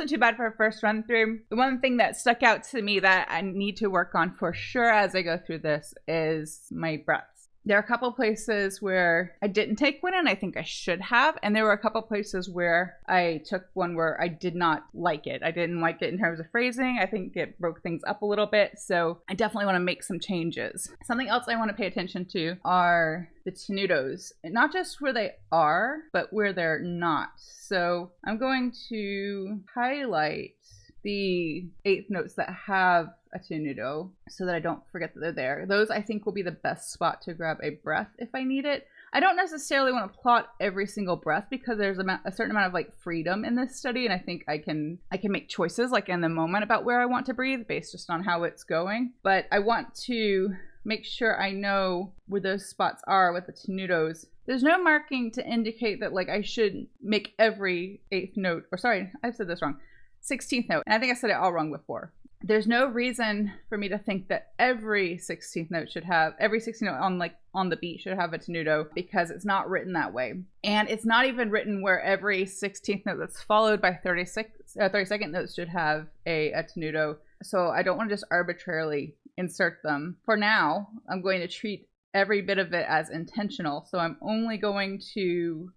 wasn't too bad for a first run through. The one thing that stuck out to me that I need to work on for sure as I go through this is my breaths. There are a couple places where I didn't take one and I think I should have. And there were a couple places where I took one where I did not like it. I didn't like it in terms of phrasing. I think it broke things up a little bit. So I definitely want to make some changes. Something else I want to pay attention to are the tenutos. And not just where they are, but where they're not. So I'm going to highlight the eighth notes that have a tenuto so that I don't forget that they're there. Those I think will be the best spot to grab a breath if I need it. I don't necessarily want to plot every single breath because there's a certain amount of like freedom in this study, and I think I can make choices like in the moment about where I want to breathe based just on how it's going. But I want to make sure I know where those spots are with the tenutos. There's no marking to indicate that like I should make every eighth note, or sorry, I've said this wrong, 16th note. And I think I said it all wrong before. There's no reason for me to think that every 16th note should have, every 16th note on the beat should have a tenuto, because it's not written that way. And it's not even written where every 16th note that's followed by 32nd notes should have a tenuto. So I don't want to just arbitrarily insert them. For now, I'm going to treat every bit of it as intentional. So I'm only going to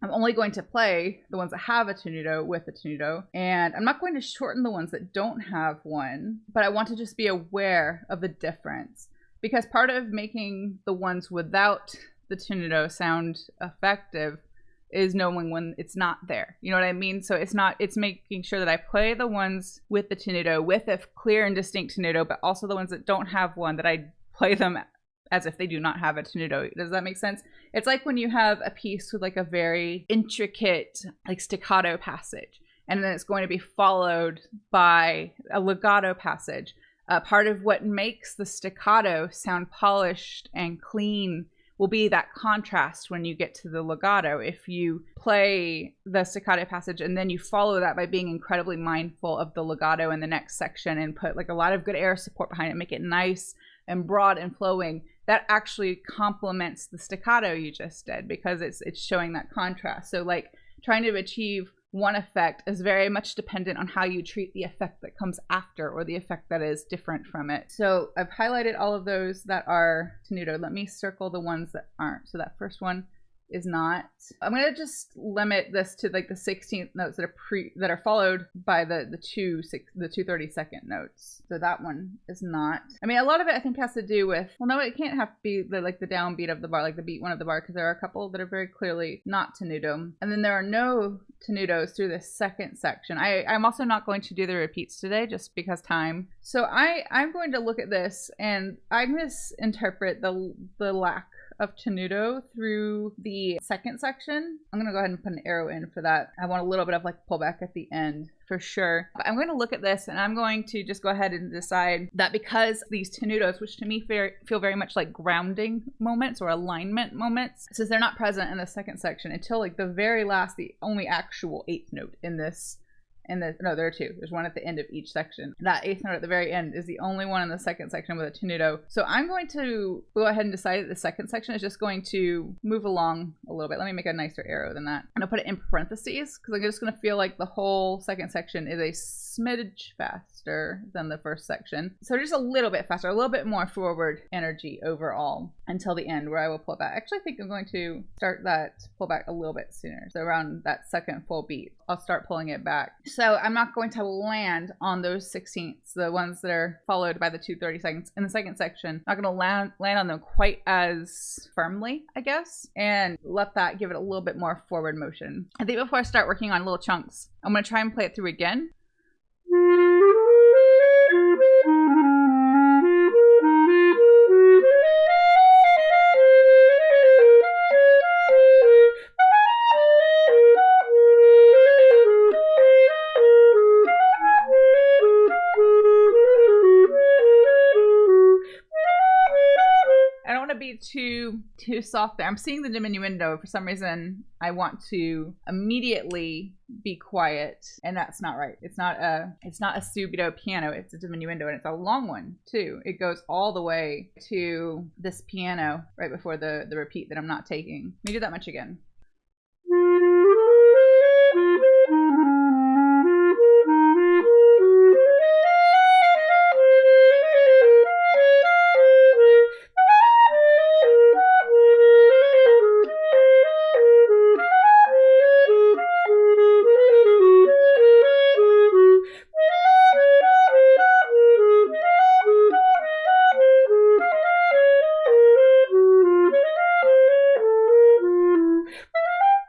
play the ones that have a tenuto with a tenuto, and I'm not going to shorten the ones that don't have one, but I want to just be aware of the difference, because part of making the ones without the tenuto sound effective is knowing when it's not there. You know what I mean? So it's making sure that I play the ones with the tenuto with a clear and distinct tenuto, but also the ones that don't have one, that I play them as if they do not have a tenuto. Does that make sense? It's like when you have a piece with like a very intricate like staccato passage, and then it's going to be followed by a legato passage. Part of what makes the staccato sound polished and clean will be that contrast when you get to the legato. If you play the staccato passage and then you follow that by being incredibly mindful of the legato in the next section and put like a lot of good air support behind it, make it nice and broad and flowing, that actually complements the staccato you just did, because it's showing that contrast. So like trying to achieve one effect is very much dependent on how you treat the effect that comes after, or the effect that is different from it. So I've highlighted all of those that are tenuto. Let me circle the ones that aren't. So that first one is not. I'm going to just limit this to like the 16th notes that are followed by the two 32nd notes. So that one is not. I mean, a lot of it I think has to do with, well, no, it can't have to be the downbeat of the bar, like the beat one of the bar, because there are a couple that are very clearly not tenuto. And then there are no tenutos through the second section. I'm also not going to do the repeats today just because time. So I'm going to look at this and I misinterpret the lack of tenuto through the second section. I'm going to go ahead and put an arrow in for that. I want a little bit of like pullback at the end for sure. But I'm going to look at this and I'm going to just go ahead and decide that because these tenutos, which to me feel very much like grounding moments or alignment moments, since they're not present in the second section until like the very last, the only actual eighth note in this. No, there are two. There's one at the end of each section. That eighth note at the very end is the only one in the second section with a tenuto. So I'm going to go ahead and decide that the second section is just going to move along a little bit. Let me make a nicer arrow than that. And I'll put it in parentheses because I'm just going to feel like the whole second section is a smidge faster than the first section. So just a little bit faster, a little bit more forward energy overall until the end where I will pull back. Actually, I think I'm going to start that pull back a little bit sooner. So around that second full beat, I'll start pulling it back. So I'm not going to land on those 16ths, the ones that are followed by the 2/32 in the second section. I'm not going to land on them quite as firmly, I guess, and let that give it a little bit more forward motion. I think before I start working on little chunks, I'm going to try and play it through again. Too soft there. I'm seeing the diminuendo. For some reason, I want to immediately be quiet, and that's not right. It's not a subito piano. It's a diminuendo, and it's a long one too. It goes all the way to this piano right before the repeat that I'm not taking. Let me do that much again.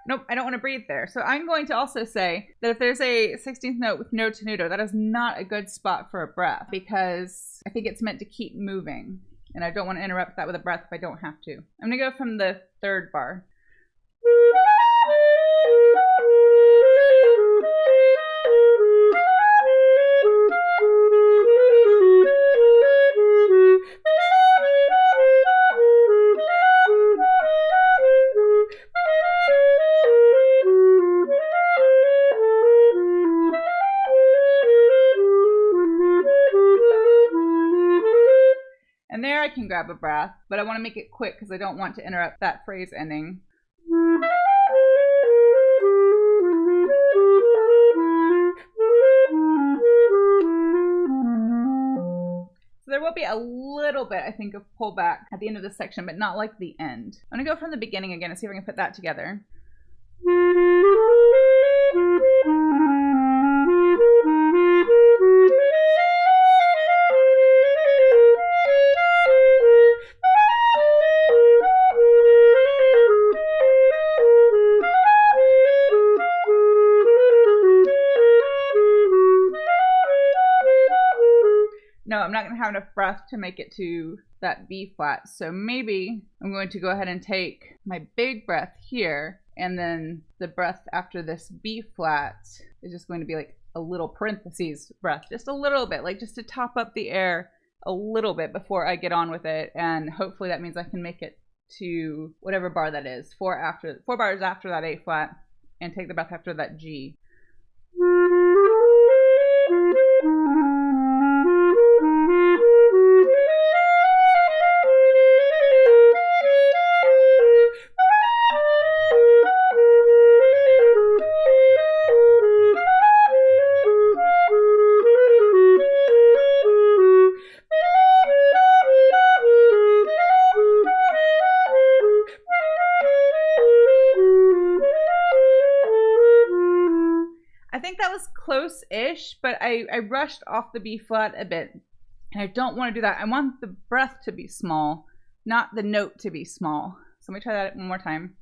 Nope, I don't want to breathe there. So I'm going to also say that if there's a 16th note with no tenuto, that is not a good spot for a breath because I think it's meant to keep moving. And I don't want to interrupt that with a breath if I don't have to. I'm going to go from the third bar. And there I can grab a breath, but I want to make it quick because I don't want to interrupt that phrase ending. So there will be a little bit, I think, of pullback at the end of this section, but not like the end. I'm going to go from the beginning again and see if I can put that together. No, I'm not going to have enough breath to make it to that B flat. So maybe I'm going to go ahead and take my big breath here, and then the breath after this B flat is just going to be like a little parentheses breath, just a little bit, like just to top up the air a little bit before I get on with it. And hopefully that means I can make it to whatever bar that is, 4 bars after that A flat, and take the breath after that G. Close-ish, but I rushed off the B flat a bit, and I don't want to do that. I want the breath to be small, not the note to be small. So let me try that one more time.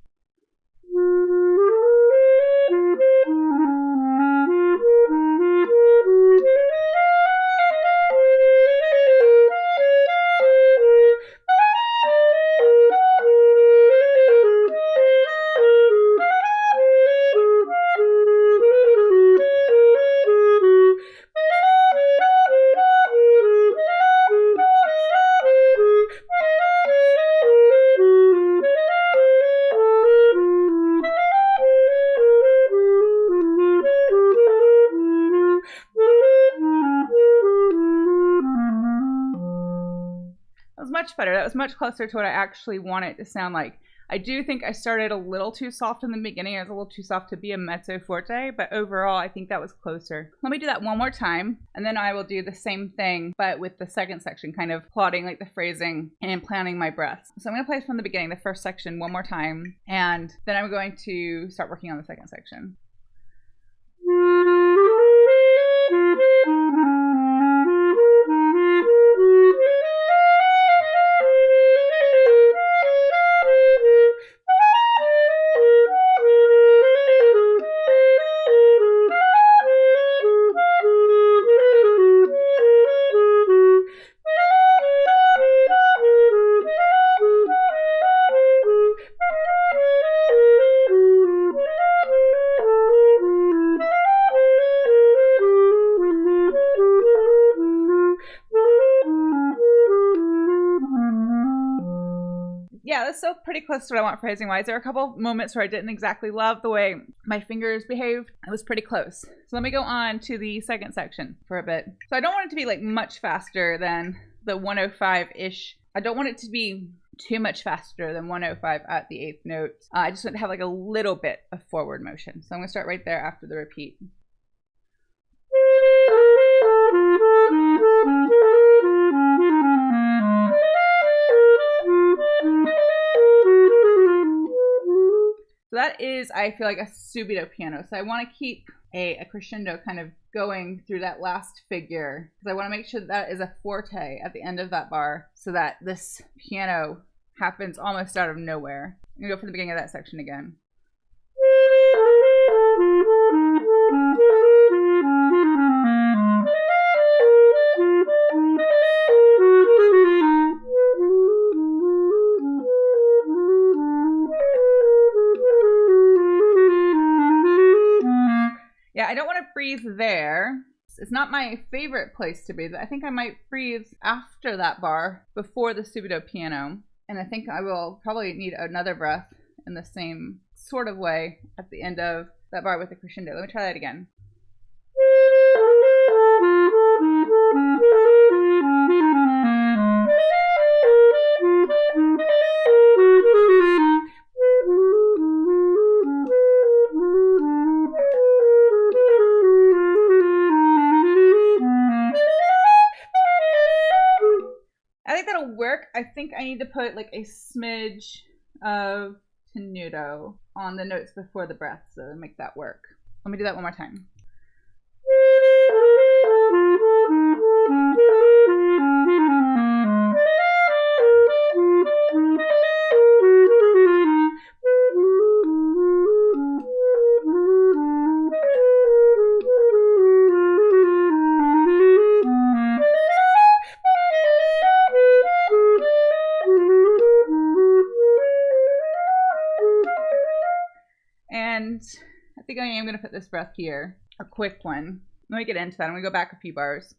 Much better. That was much closer to what I actually want it to sound like. I do think I started a little too soft in the beginning. I was a little too soft to be a mezzo forte, but overall I think that was closer. Let me do that one more time, and then I will do the same thing, but with the second section, kind of plotting like the phrasing and planning my breaths. So I'm going to play from the beginning, the first section one more time, and then I'm going to start working on the second section. Yeah, that's still pretty close to what I want phrasing wise. There are a couple moments where I didn't exactly love the way my fingers behaved. It was pretty close. So let me go on to the second section for a bit. So I don't want it to be like much faster than the 105-ish. I don't want it to be too much faster than 105 at the 8th note. I just want to have like a little bit of forward motion. So I'm going to start right there after the repeat. So that is, I feel like, a subito piano. So I want to keep a crescendo kind of going through that last figure, because I want to make sure that is a forte at the end of that bar so that this piano happens almost out of nowhere. I'm going to go from the beginning of that section again. Yeah, I don't want to freeze there. It's not my favorite place to breathe. I think I might freeze after that bar, before the subito piano. And I think I will probably need another breath in the same sort of way at the end of that bar with the crescendo. Let me try that again. I think that'll work. I think I need to put like a smidge of tenuto on the notes before the breath to make that work. Let me do that one more time. And I think I am going to put this breath here, a quick one. Let me get into that. I'm going to go back a few bars.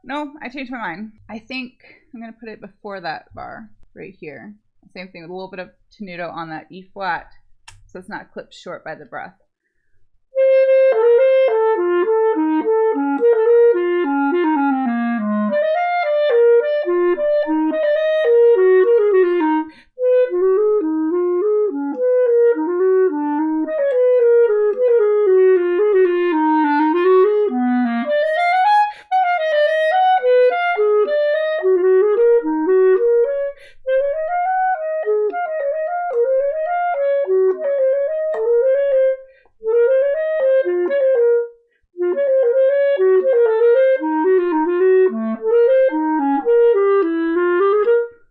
No, I changed my mind. I think I'm going to put it before that bar right here. Same thing with a little bit of tenuto on that E flat so it's not clipped short by the breath.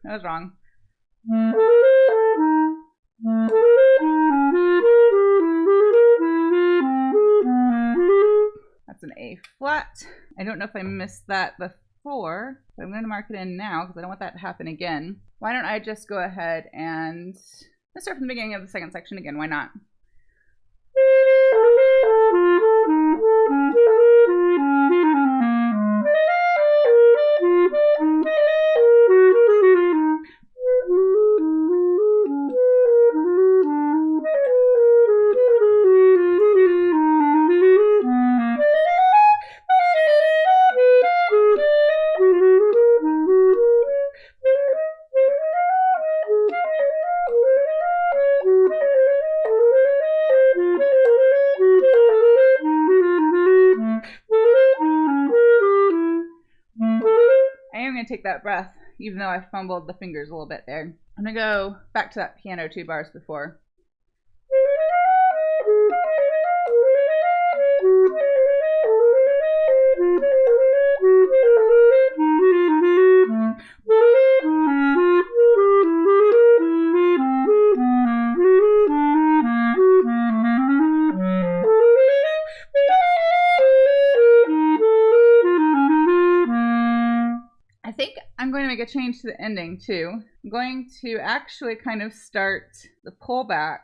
That was wrong. That's an A flat. I don't know if I missed that before, but I'm going to mark it in now because I don't want that to happen again. Why don't I just go ahead and let's start from the beginning of the second section again. Why not? Take that breath, even though I fumbled the fingers a little bit there. I'm gonna go back to that piano 2 bars before. I'm going to make a change to the ending too. I'm going to actually kind of start the pullback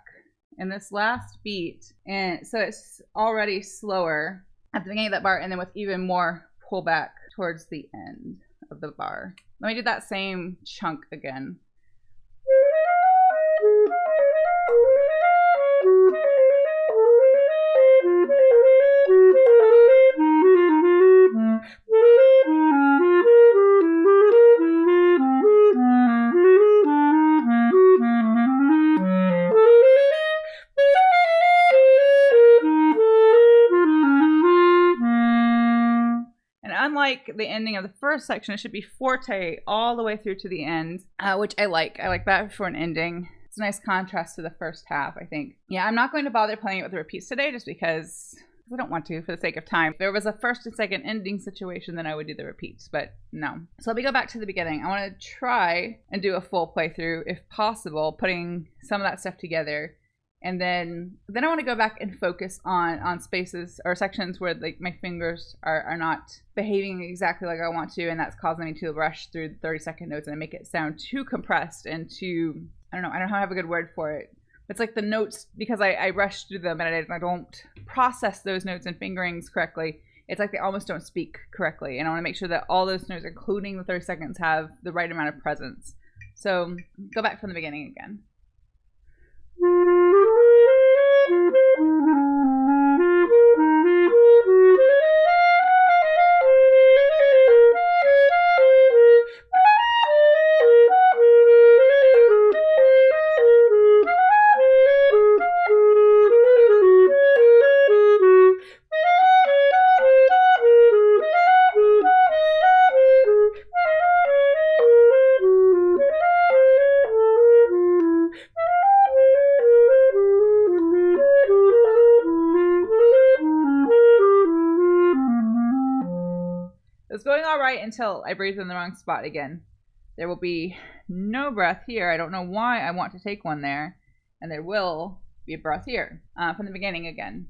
in this last beat, and so it's already slower at the beginning of that bar, and then with even more pullback towards the end of the bar. Let me do that same chunk again. Unlike unlike the ending of the first section, it should be forte all the way through to the end, which I like. I like that for an ending. It's a nice contrast to the first half, I think. Yeah, I'm not going to bother playing it with the repeats today just because I don't want to for the sake of time. If there was a first and second ending situation, then I would do the repeats, but no. So let me go back to the beginning. I want to try and do a full playthrough, if possible, putting some of that stuff together. And then I want to go back and focus on spaces or sections where like my fingers are not behaving exactly like I want to, and that's causing me to rush through the 30-second notes and make it sound too compressed and too, I don't have a good word for it. It's like the notes, because I rush through them and I don't process those notes and fingerings correctly, it's like they almost don't speak correctly. And I want to make sure that all those notes, including the 30 seconds, have the right amount of presence. So go back from the beginning again. It was going all right until I breathed in the wrong spot again. There will be no breath here. I don't know why I want to take one there. And there will be a breath here. From the beginning again.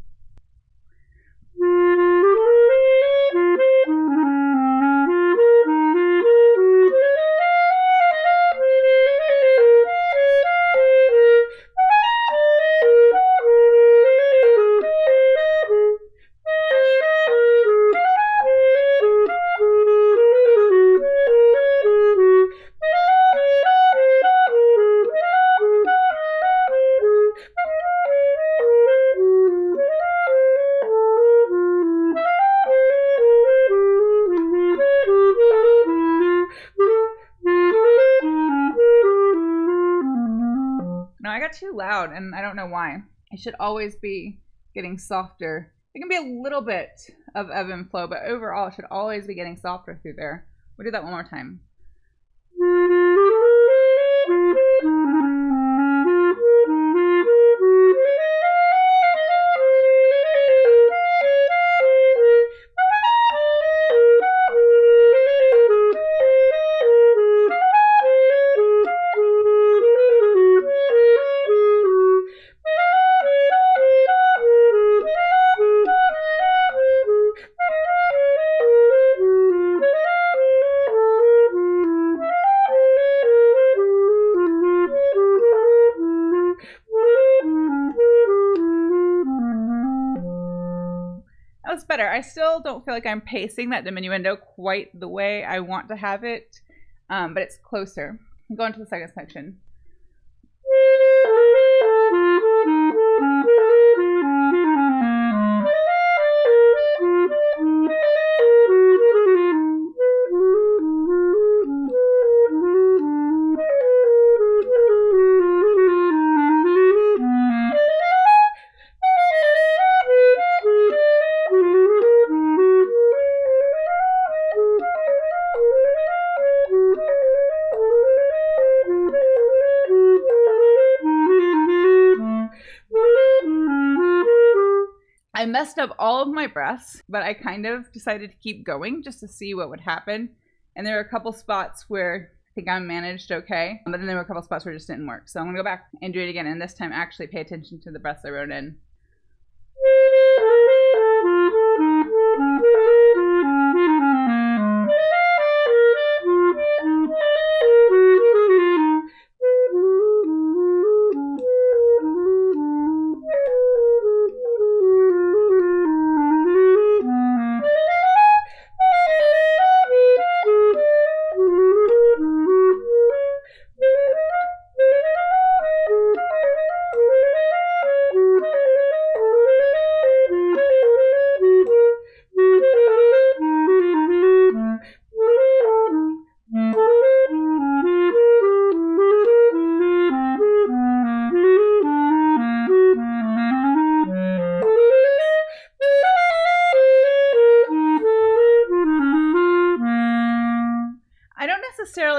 Too loud, and I don't know why. It should always be getting softer. It can be a little bit of ebb and flow, but overall it should always be getting softer through there. We'll do that one more time. Better. I still don't feel like I'm pacing that diminuendo quite the way I want to have it, but it's closer. I'm going to the second section. I messed up all of my breaths, but I kind of decided to keep going just to see what would happen. And there were a couple spots where I think I managed okay, but then there were a couple spots where it just didn't work. So I'm gonna go back and do it again, and this time actually pay attention to the breaths I wrote in.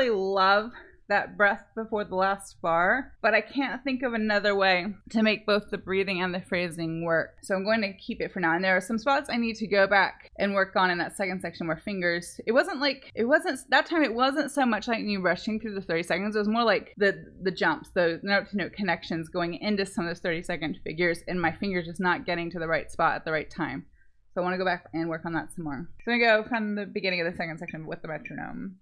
really love that breath before the last bar, but I can't think of another way to make both the breathing and the phrasing work. So I'm going to keep it for now. And there are some spots I need to go back and work on in that second section where fingers, it wasn't that time it wasn't so much like me rushing through the 30 seconds. It was more like the jumps, the note to note connections going into some of those 30-second figures and my fingers just not getting to the right spot at the right time. So I want to go back and work on that some more. So I'm going to go from the beginning of the second section with the metronome.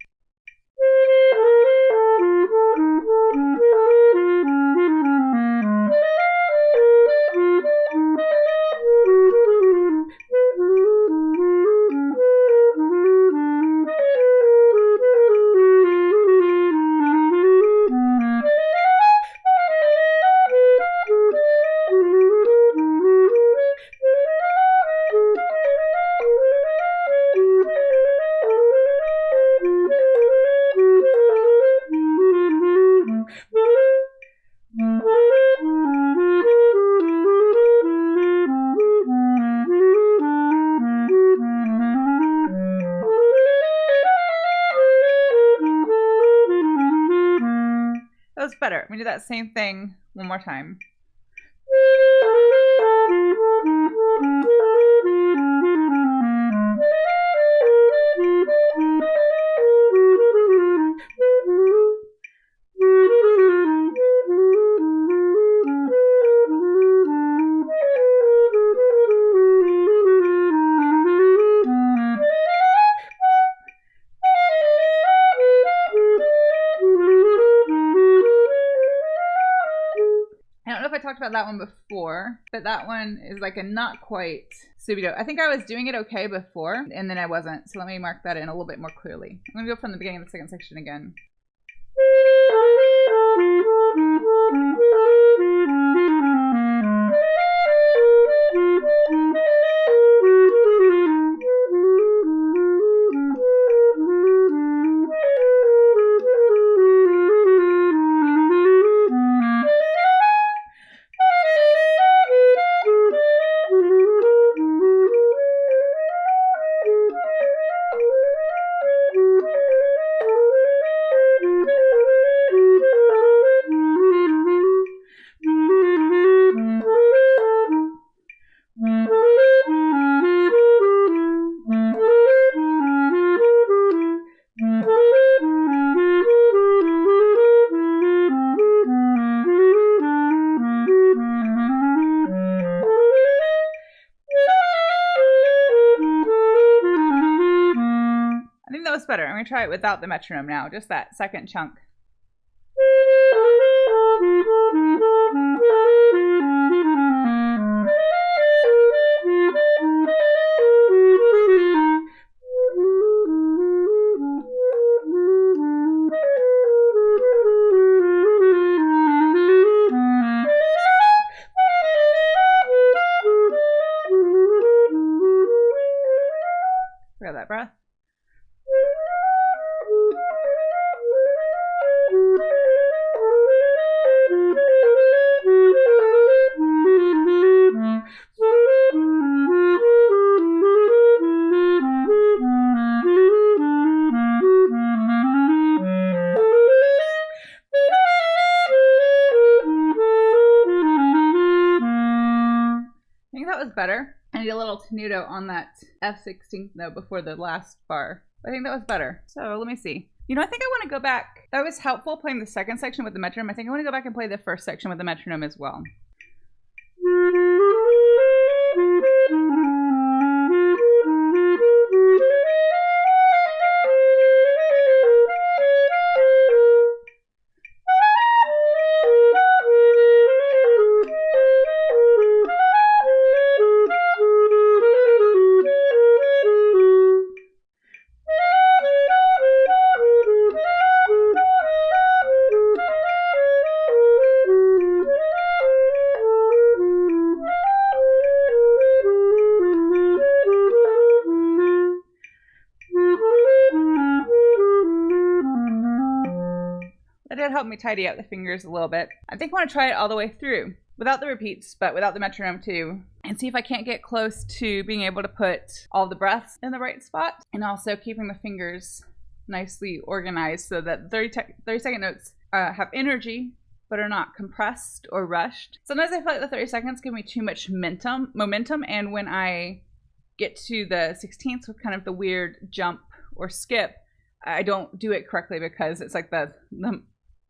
That was better. We do that same thing one more time. I don't know if I talked about that one before, but that one is like a not quite subito. I think I was doing it okay before, and then I wasn't. So let me mark that in a little bit more clearly. I'm going to go from the beginning of the second section again. Better. I'm going to try it without the metronome now, just that second chunk. Forgot that breath. Better. I need a little tenuto on that F16th note before the last bar. I think that was better. So let me see. You know, I think I want to go back. That was helpful playing the second section with the metronome. I think I want to go back and play the first section with the metronome as well. Help me tidy up the fingers a little bit. I think I want to try it all the way through without the repeats, but without the metronome too, and see if I can't get close to being able to put all the breaths in the right spot and also keeping the fingers nicely organized so that 30-second notes have energy but are not compressed or rushed. Sometimes I feel like the 30 seconds give me too much momentum, and when I get to the 16th with kind of the weird jump or skip, I don't do it correctly because it's like the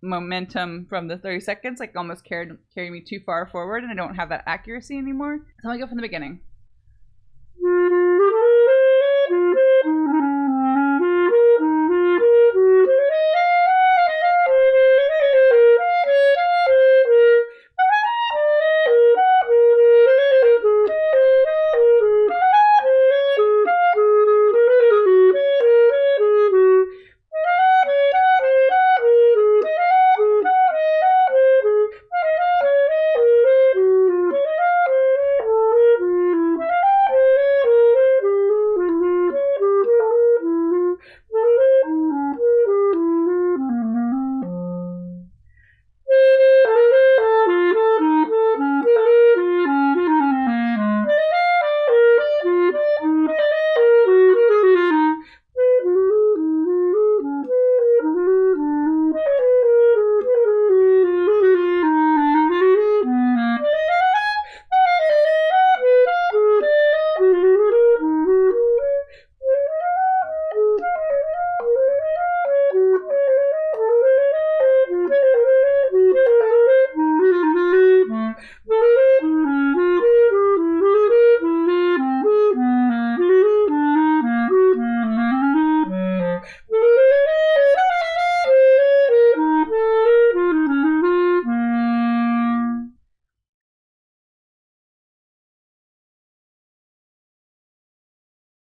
momentum from the 30 seconds like almost carried me too far forward, and I don't have that accuracy anymore. So I'm gonna go from the beginning.